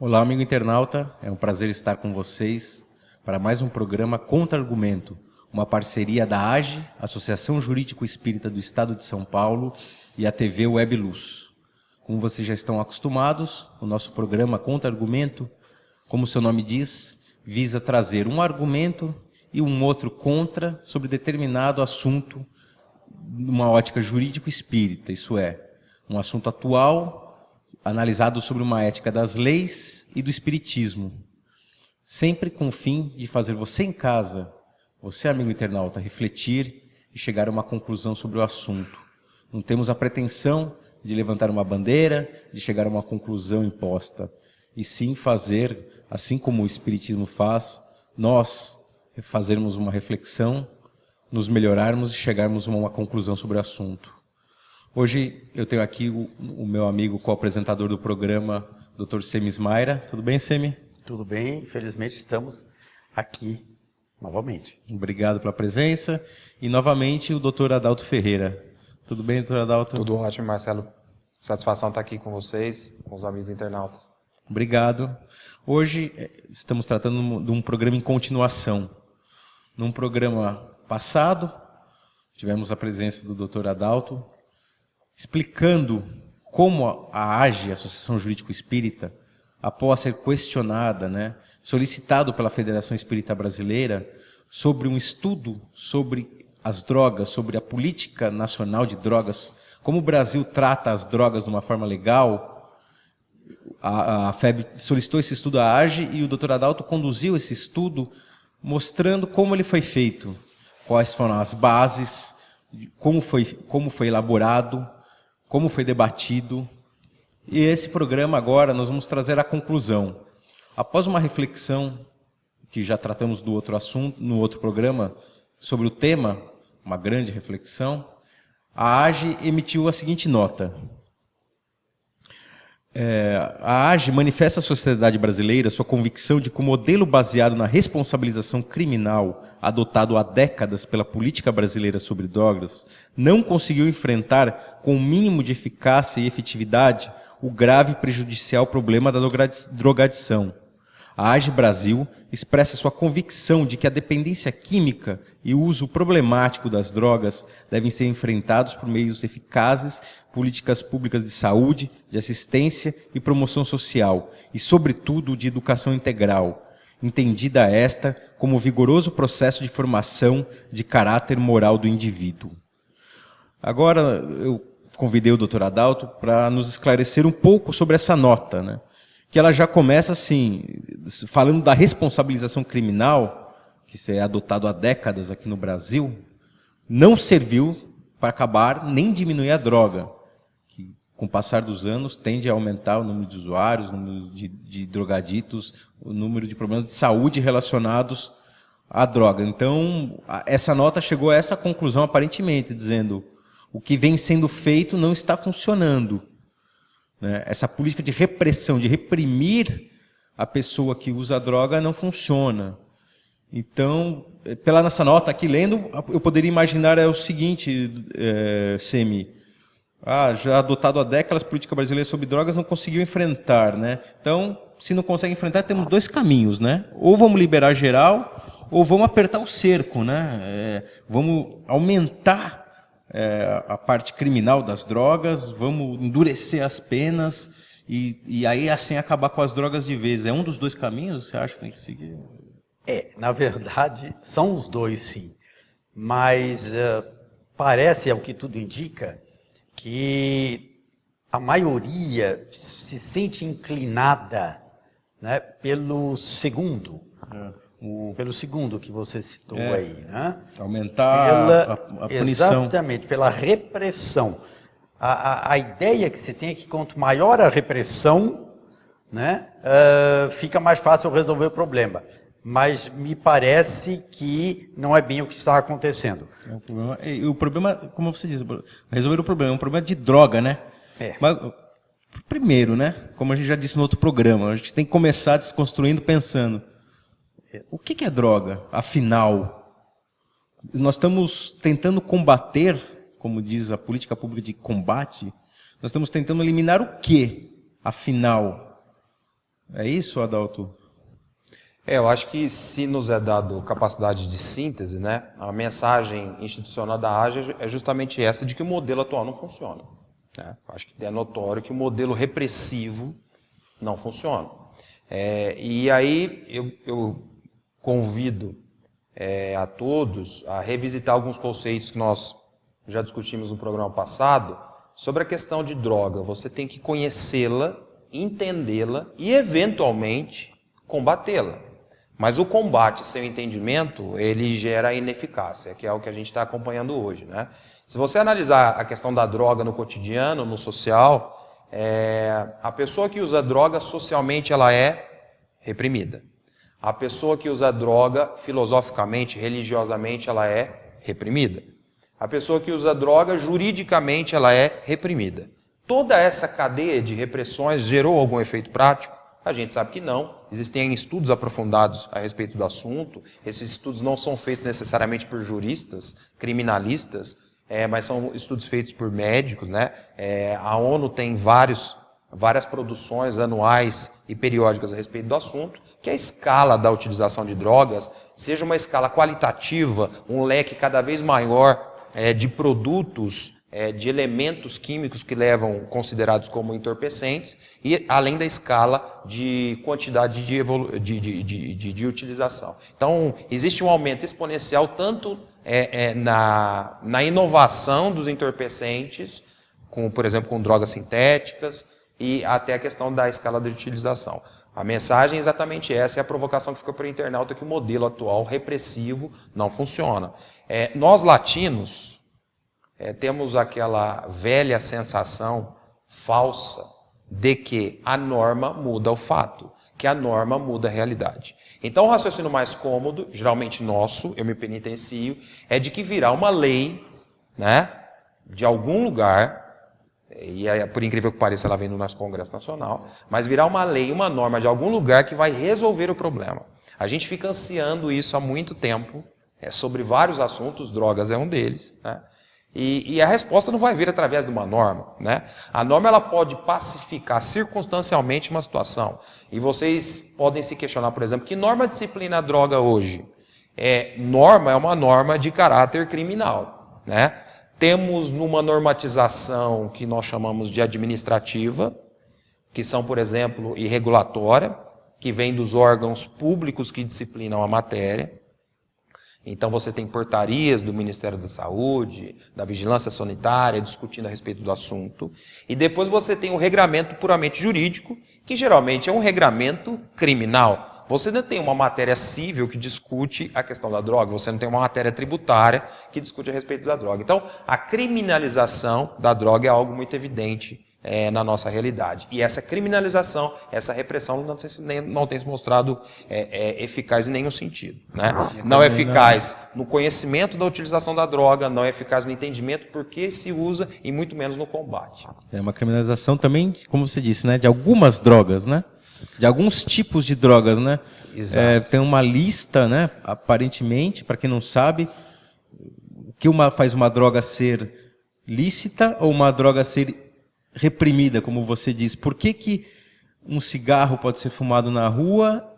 Olá, amigo internauta. É um prazer estar com vocês para mais um programa Contra-Argumento, uma parceria da AGE, Associação Jurídico Espírita do Estado de São Paulo, e a TV Web Luz. Como vocês já estão acostumados, o nosso programa Contra-Argumento, como seu nome diz, visa trazer um argumento e um outro contra sobre determinado assunto numa ótica jurídico-espírita, isso é, um assunto atual, analisado sobre uma ética das leis e do espiritismo, sempre com o fim de fazer você em casa, você, amigo internauta, refletir e chegar a uma conclusão sobre o assunto. Não temos a pretensão de levantar uma bandeira, de chegar a uma conclusão imposta, e sim fazer, assim como o espiritismo faz, nós fazermos uma reflexão, nos melhorarmos e chegarmos a uma conclusão sobre o assunto. Hoje eu tenho aqui o meu amigo co-apresentador do programa, Dr. Semi Ismaira. Tudo bem, Semi? Tudo bem, infelizmente estamos aqui novamente. Obrigado pela presença. E novamente o Dr. Adalto Ferreira. Tudo bem, Dr. Adalto? Tudo ótimo, Marcelo. Satisfação estar aqui com vocês, com os amigos internautas. Obrigado. Hoje estamos tratando de um programa em continuação. Num programa passado, tivemos a presença do Dr. Adalto, explicando como a AGE, a Associação Jurídico Espírita, após ser questionada, solicitado pela Federação Espírita Brasileira, sobre um estudo sobre as drogas, sobre a política nacional de drogas, como o Brasil trata as drogas de uma forma legal, a FEB solicitou esse estudo à AGE e o Dr. Adalto conduziu esse estudo, mostrando como ele foi feito, quais foram as bases, como foi elaborado, como foi debatido. E esse programa agora nós vamos trazer a conclusão. Após uma reflexão, que já tratamos do outro assunto, no outro programa, sobre o tema, uma grande reflexão, a AGE emitiu a seguinte nota. A AGE manifesta à sociedade brasileira sua convicção de que o modelo baseado na responsabilização criminal adotado há décadas pela política brasileira sobre drogas não conseguiu enfrentar com o mínimo de eficácia e efetividade o grave e prejudicial problema da drogadição. A AGE Brasil expressa sua convicção de que a dependência química e o uso problemático das drogas devem ser enfrentados por meios eficazes, políticas públicas de saúde, de assistência e promoção social, e, sobretudo, de educação integral, entendida esta como vigoroso processo de formação de caráter moral do indivíduo. Agora, eu convidei o Dr. Adalto para nos esclarecer um pouco sobre essa nota, que ela já começa assim, falando da responsabilização criminal, que é adotado há décadas aqui no Brasil, não serviu para acabar nem diminuir a droga, que com o passar dos anos tende a aumentar o número de usuários, o número de drogaditos, o número de problemas de saúde relacionados à droga. Então, essa nota chegou a essa conclusão aparentemente, dizendo o que vem sendo feito não está funcionando. Essa política de repressão, de reprimir a pessoa que usa a droga não funciona. Então, pela nossa nota aqui lendo, eu poderia imaginar o seguinte, Semi, já adotado há décadas, a política brasileira sobre drogas não conseguiu enfrentar. Então, se não consegue enfrentar, temos dois caminhos. Ou vamos liberar geral, ou vamos apertar o cerco. Vamos aumentar a parte criminal das drogas, vamos endurecer as penas e aí assim acabar com as drogas de vez. É um dos dois caminhos, você acha que tem que seguir? Na verdade, são os dois, sim. Mas parece, ao que tudo indica, que a maioria se sente inclinada pelo segundo. Pelo segundo que você citou aí, Aumentar a punição. Exatamente, pela repressão. A ideia que se tem é que quanto maior a repressão, fica mais fácil resolver o problema. Mas me parece que não é bem o que está acontecendo. O problema, como você diz, resolver o problema, é um problema de droga, Mas, primeiro, como a gente já disse no outro programa, a gente tem que começar desconstruindo, pensando, o que é droga, afinal? Nós estamos tentando combater, como diz a política pública de combate, nós estamos tentando eliminar o quê, afinal? É isso, Adalto? Eu acho que se nos é dado capacidade de síntese, né, a mensagem institucional da AGE é justamente essa de que o modelo atual não funciona. Né? Acho que é notório que o modelo repressivo não funciona. E aí eu convido a todos a revisitar alguns conceitos que nós já discutimos no programa passado sobre a questão de droga. Você tem que conhecê-la, entendê-la e, eventualmente, combatê-la. Mas o combate sem o entendimento, ele gera ineficácia, que é o que a gente está acompanhando hoje. Né? Se você analisar a questão da droga no cotidiano, no social, a pessoa que usa droga socialmente ela é reprimida. A pessoa que usa droga filosoficamente, religiosamente, ela é reprimida. A pessoa que usa droga juridicamente ela é reprimida. Toda essa cadeia de repressões gerou algum efeito prático? A gente sabe que não. Existem estudos aprofundados a respeito do assunto. Esses estudos não são feitos necessariamente por juristas, criminalistas, mas são estudos feitos por médicos. Né? A ONU tem várias produções anuais e periódicas a respeito do assunto, que a escala da utilização de drogas seja uma escala qualitativa, um leque cada vez maior de produtos, de elementos químicos que levam considerados como entorpecentes, e além da escala de quantidade de utilização. Então, existe um aumento exponencial tanto na inovação dos entorpecentes, por exemplo, com drogas sintéticas, e até a questão da escala de utilização. A mensagem é exatamente essa, é a provocação que fica para o internauta que o modelo atual repressivo não funciona. Nós latinos temos aquela velha sensação falsa de que a norma muda o fato, que a norma muda a realidade. Então o raciocínio mais cômodo, geralmente nosso, eu me penitencio, é de que virá uma lei, né, de algum lugar, e por incrível que pareça ela vem no nosso Congresso Nacional, mas virá uma lei, uma norma de algum lugar que vai resolver o problema. A gente fica ansiando isso há muito tempo, sobre vários assuntos, drogas é um deles, né? E a resposta não vai vir através de uma norma. Né? A norma ela pode pacificar circunstancialmente uma situação. E vocês podem se questionar, por exemplo, que norma disciplina a droga hoje? Norma é uma norma de caráter criminal. Né? Temos numa normatização que nós chamamos de administrativa, que são, por exemplo, e regulatória, que vem dos órgãos públicos que disciplinam a matéria. Então você tem portarias do Ministério da Saúde, da Vigilância Sanitária, discutindo a respeito do assunto. E depois você tem um regramento puramente jurídico, que geralmente é um regramento criminal. Você não tem uma matéria civil que discute a questão da droga, você não tem uma matéria tributária que discute a respeito da droga. Então, a criminalização da droga é algo muito evidente na nossa realidade. E essa criminalização, essa repressão não tem se mostrado eficaz em nenhum sentido. Né? Não é eficaz no conhecimento da utilização da droga, não é eficaz no entendimento por que se usa e muito menos no combate. É uma criminalização também, como você disse, né, de algumas drogas, né? De alguns tipos de drogas, né? Exato. Tem uma lista, né, aparentemente, para quem não sabe, que faz uma droga ser lícita ou uma droga ser reprimida, como você diz. Por que um cigarro pode ser fumado na rua,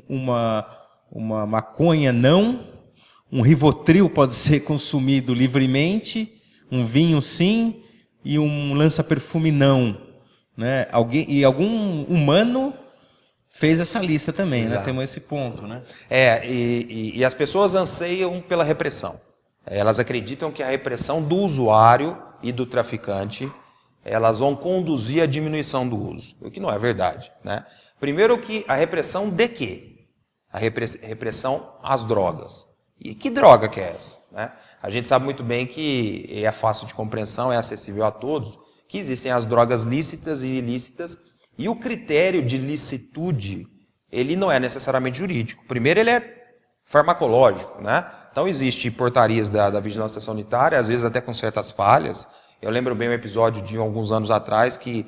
uma maconha não, um Rivotril pode ser consumido livremente, um vinho sim, e um lança-perfume não? Né? Algum humano fez essa lista também, né? Temos esse ponto. Né? E as pessoas anseiam pela repressão. Elas acreditam que a repressão do usuário e do traficante elas vão conduzir à diminuição do uso, o que não é verdade. Né? Primeiro que a repressão de quê? A repressão às drogas. E que droga que é essa? Né? A gente sabe muito bem que é fácil de compreensão, é acessível a todos, que existem as drogas lícitas e ilícitas, e o critério de licitude, ele não é necessariamente jurídico. Primeiro, ele é farmacológico. Né? Então, existem portarias da Vigilância Sanitária, às vezes até com certas falhas. Eu lembro bem um episódio de alguns anos atrás que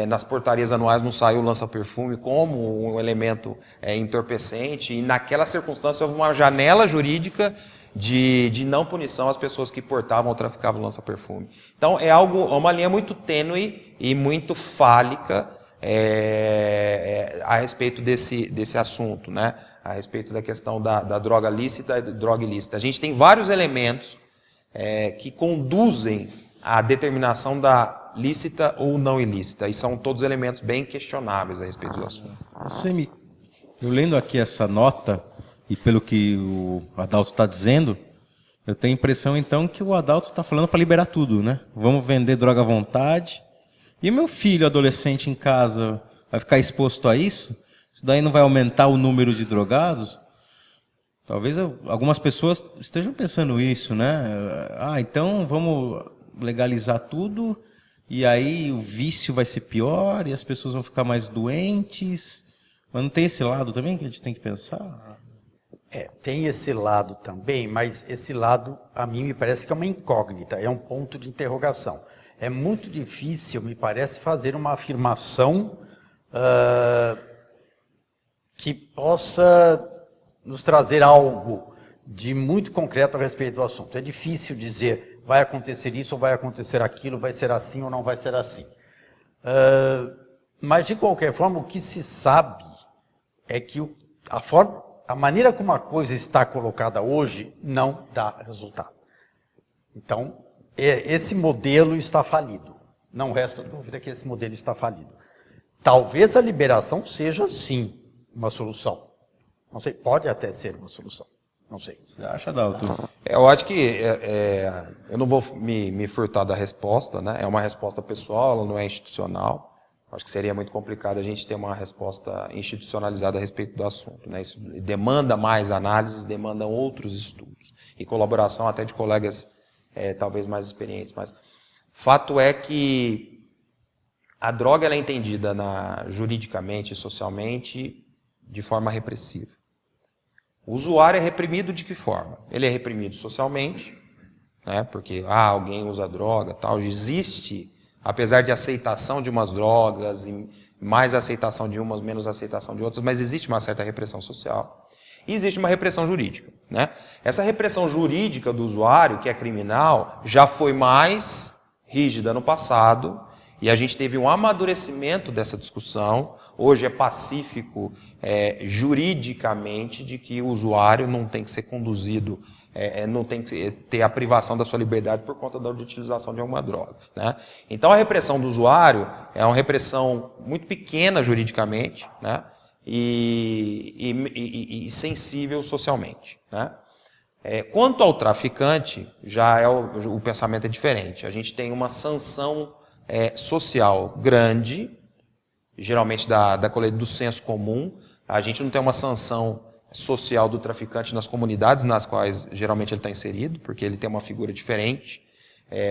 nas portarias anuais não saiu o lança-perfume como um elemento entorpecente, e naquela circunstância houve uma janela jurídica de não punição às pessoas que portavam ou traficavam lança-perfume. Então é uma linha muito tênue e muito fálica a respeito desse assunto, né? A respeito da questão da droga lícita e da droga ilícita. A gente tem vários elementos que conduzem à determinação da lícita ou não ilícita, e são todos elementos bem questionáveis a respeito do assunto. Eu lendo aqui essa nota, e pelo que o Adalto está dizendo, eu tenho a impressão, então, que o Adalto está falando para liberar tudo, né? Vamos vender droga à vontade. E meu filho adolescente em casa vai ficar exposto a isso? Isso daí não vai aumentar o número de drogados? Talvez algumas pessoas estejam pensando isso, né? Então vamos legalizar tudo, e aí o vício vai ser pior, e as pessoas vão ficar mais doentes. Mas não tem esse lado também que a gente tem que pensar? Tem esse lado também, mas esse lado, a mim, me parece que é uma incógnita, é um ponto de interrogação. É muito difícil, me parece, fazer uma afirmação que possa nos trazer algo de muito concreto a respeito do assunto. É difícil dizer, vai acontecer isso ou vai acontecer aquilo, vai ser assim ou não vai ser assim. Mas, de qualquer forma, o que se sabe é que a maneira como a coisa está colocada hoje não dá resultado. Então, esse modelo está falido. Não resta dúvida que esse modelo está falido. Talvez a liberação seja, sim, uma solução. Não sei, pode até ser uma solução. Não sei. Você acha, Adalto? Eu acho que eu não vou me furtar da resposta, né? É uma resposta pessoal, ela não é institucional. Acho que seria muito complicado a gente ter uma resposta institucionalizada a respeito do assunto, né? Isso demanda mais análises, demanda outros estudos e colaboração até de colegas talvez mais experientes. Mas fato é que a droga ela é entendida juridicamente e socialmente de forma repressiva. O usuário é reprimido de que forma? Ele é reprimido socialmente, né? Porque alguém usa droga, tal. Existe, apesar de aceitação de umas drogas, e mais aceitação de umas, menos aceitação de outras, mas existe uma certa repressão social. E existe uma repressão jurídica, né? Essa repressão jurídica do usuário, que é criminal, já foi mais rígida no passado, e a gente teve um amadurecimento dessa discussão. Hoje é pacífico juridicamente de que o usuário não tem que ser conduzido, não tem que ter a privação da sua liberdade por conta da utilização de alguma droga, né? Então a repressão do usuário é uma repressão muito pequena juridicamente, né? E sensível socialmente, né? Quanto ao traficante, já o pensamento é diferente. A gente tem uma sanção social grande, geralmente da colheita do senso comum. A gente não tem uma sanção social do traficante nas comunidades nas quais geralmente ele está inserido, porque ele tem uma figura diferente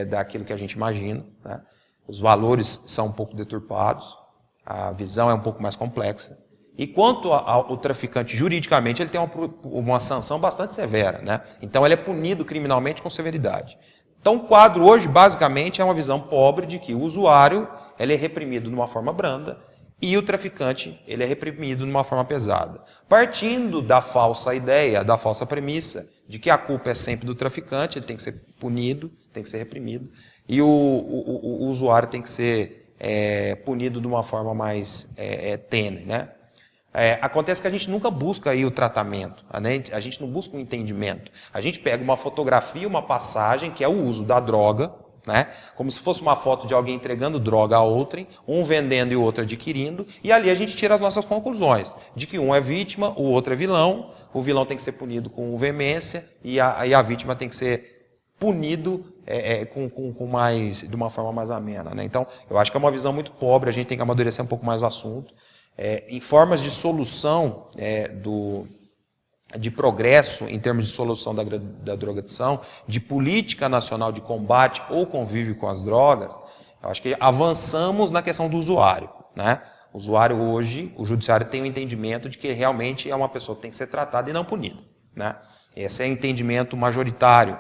daquilo que a gente imagina, né? Os valores são um pouco deturpados, a visão é um pouco mais complexa. E quanto ao traficante, juridicamente, ele tem uma sanção bastante severa, né? Então ele é punido criminalmente com severidade. Então o quadro hoje, basicamente, é uma visão pobre de que o usuário ele é reprimido de uma forma branda e o traficante ele é reprimido de uma forma pesada. Partindo da falsa ideia, da falsa premissa, de que a culpa é sempre do traficante, ele tem que ser punido, tem que ser reprimido, e o usuário tem que ser punido de uma forma mais tênue, né? Acontece que a gente nunca busca aí o tratamento, né? A gente não busca um entendimento. A gente pega uma fotografia, uma passagem, que é o uso da droga, né? Como se fosse uma foto de alguém entregando droga a outrem, um vendendo e o outro adquirindo, e ali a gente tira as nossas conclusões, de que um é vítima, o outro é vilão, o vilão tem que ser punido com veemência, e a vítima tem que ser punido de uma forma mais amena, né? Então, eu acho que é uma visão muito pobre, a gente tem que amadurecer um pouco mais o assunto. Em formas de solução de progresso em termos de solução da drogadição, de política nacional de combate ou convívio com as drogas, eu acho que avançamos na questão do usuário, né? O usuário hoje, o judiciário tem o entendimento de que realmente é uma pessoa que tem que ser tratada e não punida, né? Esse é o entendimento majoritário,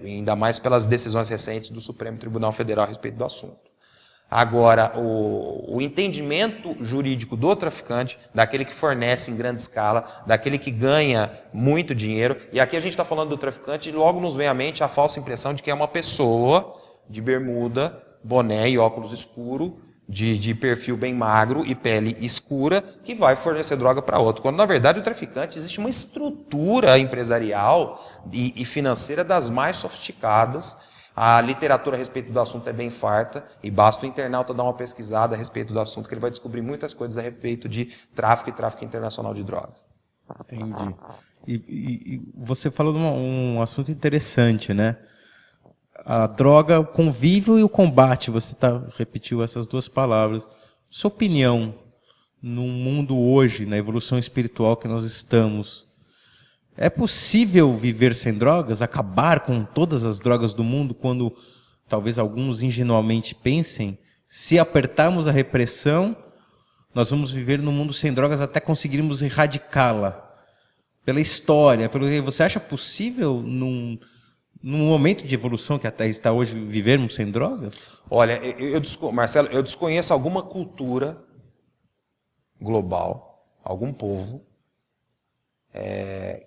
ainda mais pelas decisões recentes do Supremo Tribunal Federal a respeito do assunto. Agora, o entendimento jurídico do traficante, daquele que fornece em grande escala, daquele que ganha muito dinheiro, e aqui a gente está falando do traficante e logo nos vem à mente a falsa impressão de que é uma pessoa de bermuda, boné e óculos escuros, de perfil bem magro e pele escura que vai fornecer droga para outro. Quando, na verdade, o traficante, existe uma estrutura empresarial e financeira das mais sofisticadas. A literatura a respeito do assunto é bem farta e basta o internauta dar uma pesquisada a respeito do assunto que ele vai descobrir muitas coisas a respeito de tráfico e tráfico internacional de drogas. Entendi. E você falou de um assunto interessante, né? A droga, o convívio e o combate, você repetiu essas duas palavras. Sua opinião, no mundo hoje, na evolução espiritual que nós estamos, é possível viver sem drogas, acabar com todas as drogas do mundo, quando talvez alguns ingenuamente pensem, se apertarmos a repressão, nós vamos viver num mundo sem drogas até conseguirmos erradicá-la? Pela história, você acha possível, num momento de evolução que a Terra está hoje, vivermos sem drogas? Olha, Marcelo, eu desconheço alguma cultura global, algum povo,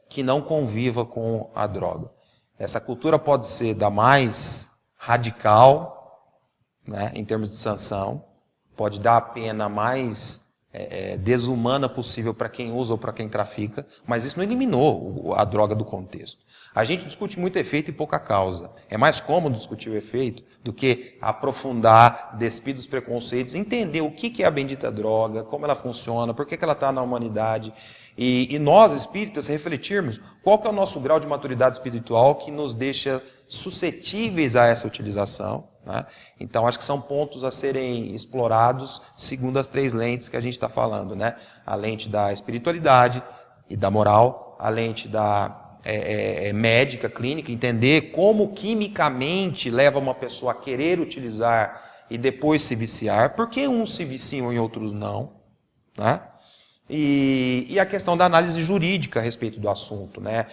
que não conviva com a droga. Essa cultura pode ser da mais radical, né, em termos de sanção, pode dar a pena mais desumana possível para quem usa ou para quem trafica, mas isso não eliminou a droga do contexto. A gente discute muito efeito e pouca causa. É mais cômodo discutir o efeito do que aprofundar, despir dos preconceitos, entender o que é a bendita droga, como ela funciona, por que ela está na humanidade. E nós, espíritas, refletirmos qual que é o nosso grau de maturidade espiritual que nos deixa suscetíveis a essa utilização, né? Então, acho que são pontos a serem explorados segundo as 3 lentes que a gente está falando, né? A lente da espiritualidade e da moral, a lente da médica, clínica, entender como quimicamente leva uma pessoa a querer utilizar e depois se viciar, por que uns se viciam e outros não, né? E a questão da análise jurídica a respeito do assunto, né?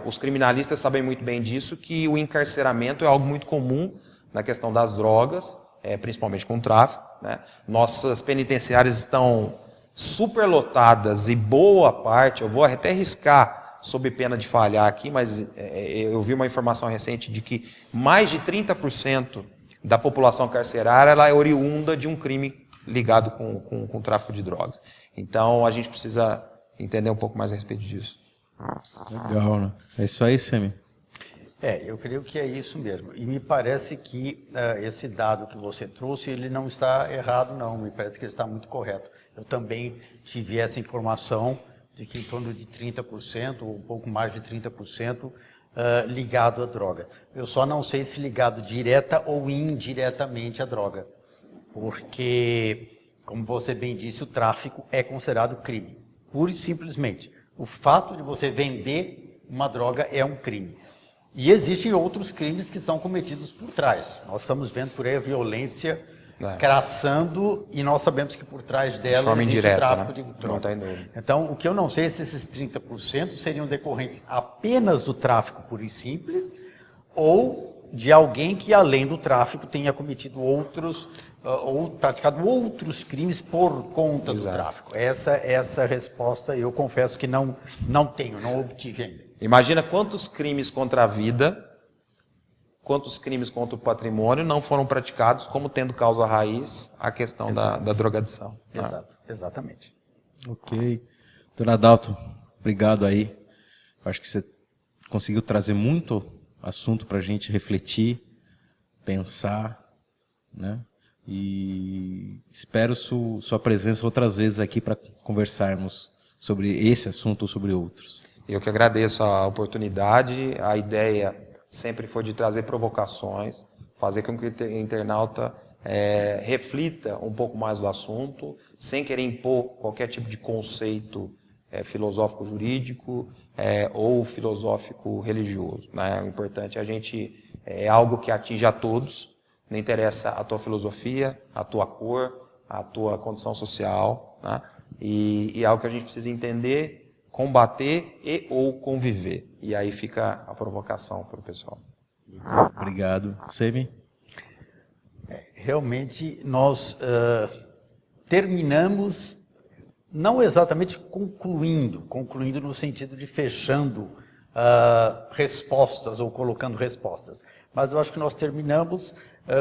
Os criminalistas sabem muito bem disso, que o encarceramento é algo muito comum na questão das drogas, principalmente com o tráfico, né? Nossas penitenciárias estão superlotadas e boa parte, eu vou até arriscar, sob pena de falhar aqui, mas eu vi uma informação recente de que mais de 30% da população carcerária ela é oriunda de um crime ligado com o tráfico de drogas. Então, a gente precisa entender um pouco mais a respeito disso. Legal, né? É isso aí, Semi? Eu creio que é isso mesmo. E me parece que esse dado que você trouxe, ele não está errado, não. Me parece que ele está muito correto. Eu também tive essa informação de que em torno de 30%, ou um pouco mais de 30%, ligado à droga. Eu só não sei se ligado direta ou indiretamente à droga. Porque, como você bem disse, o tráfico é considerado crime. Pura e simplesmente. O fato de você vender uma droga é um crime. E existem outros crimes que são cometidos por trás. Nós estamos vendo por aí a violência craçando e nós sabemos que por trás dela existe indireta, o tráfico, né? de drogas. Não tem dúvida. Então, o que eu não sei é se esses 30% seriam decorrentes apenas do tráfico puro e simples ou de alguém que, além do tráfico, tenha cometido outros ou praticado outros crimes por conta do tráfico. Essa resposta eu confesso que não tenho, não obtive ainda. Imagina quantos crimes contra a vida, quantos crimes contra o patrimônio não foram praticados como tendo causa raiz a questão da drogadição. Exato, exatamente. Ok. Doutor Adalto, obrigado aí. Acho que você conseguiu trazer muito assunto para a gente refletir, pensar, né? E espero sua presença outras vezes aqui para conversarmos sobre esse assunto ou sobre outros. Eu que agradeço a oportunidade, a ideia sempre foi de trazer provocações, fazer com que o internauta reflita um pouco mais do assunto, sem querer impor qualquer tipo de conceito filosófico-jurídico ou filosófico-religioso, né? O importante é algo que atinge a todos, não interessa a tua filosofia, a tua cor, a tua condição social, né? E é algo que a gente precisa entender, combater e ou conviver. E aí fica a provocação para o pessoal. Obrigado. Semi? Realmente nós terminamos, não exatamente concluindo no sentido de fechando respostas ou colocando respostas, mas eu acho que nós terminamos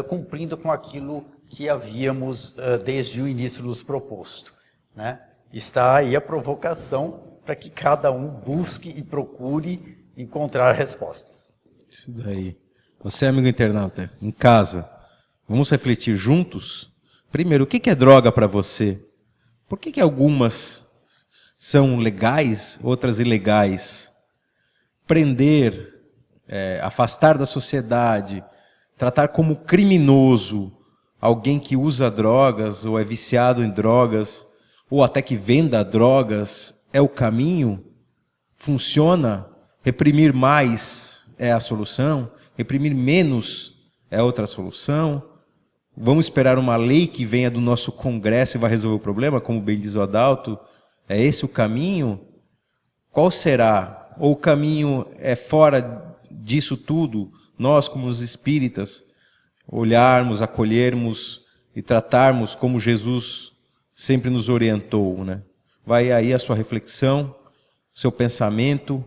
cumprindo com aquilo que havíamos desde o início nos proposto, né? Está aí a provocação para que cada um busque e procure encontrar respostas. Isso daí. Você, amigo internauta, em casa, vamos refletir juntos? Primeiro, o que é droga para você? Por que algumas são legais, outras ilegais? Prender, afastar da sociedade, tratar como criminoso alguém que usa drogas ou é viciado em drogas, ou até que venda drogas, é o caminho? Funciona? Reprimir mais é a solução? Reprimir menos é outra solução? Vamos esperar uma lei que venha do nosso Congresso e vai resolver o problema, como bem diz o Adalto? É esse o caminho? Qual será? Ou o caminho é fora disso tudo? Nós, como os espíritas, olharmos, acolhermos e tratarmos como Jesus sempre nos orientou, né? Vai aí a sua reflexão, seu pensamento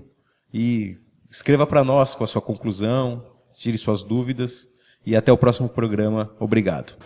e escreva para nós com a sua conclusão, tire suas dúvidas e até o próximo programa. Obrigado.